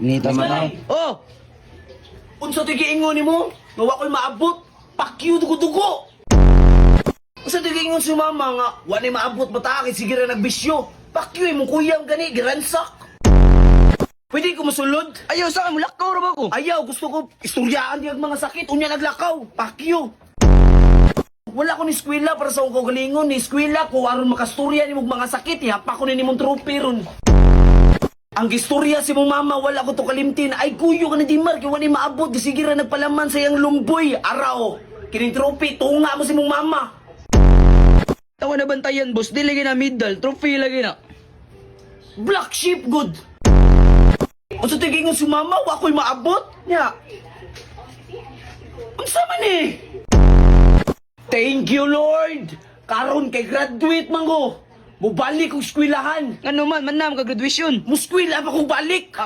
Inita mo na. Oh! Unsa ti giingon nimo? Nga wa ko'y maabot. Pakyu dugo-dugo. Unsa ti giingon si mama nga wa ni maabot bata kay sige ra nagbisyo. Pakyu imong kuyang gani giransak. Pwede ko masulod? Ayaw sa akin, mulakaw ra ba ko? Ayaw, gusto ko istoryaan di ang mga sakit. Unya naglakaw. Pakyu. Wala ko ni eskwela para sa akong kagalingon. Ni eskwela ko aron makastorya ni mong mga sakit. Ihapa ko ni nimong trophy ron. Ang gistorya si mong mama, wala ko to kalimtin. Ay kuyo ka na di mar, kaya wala maabot. Sige ra nagpalaman sa iyang lumboy. Araw, kining trophy, tunga mo si mong mama. Tawa na bantayan, boss. Di lagi na medal. Trophy lagi na. Black sheep, good. O sa tiging si mama, wa ko'y maabot. Nya. Ang sama ni. Thank you, Lord. Karon kay graduate man ko. Mubalik kong skwilahan. Ano man, manam ka graduation. Muskwila pa kong balik.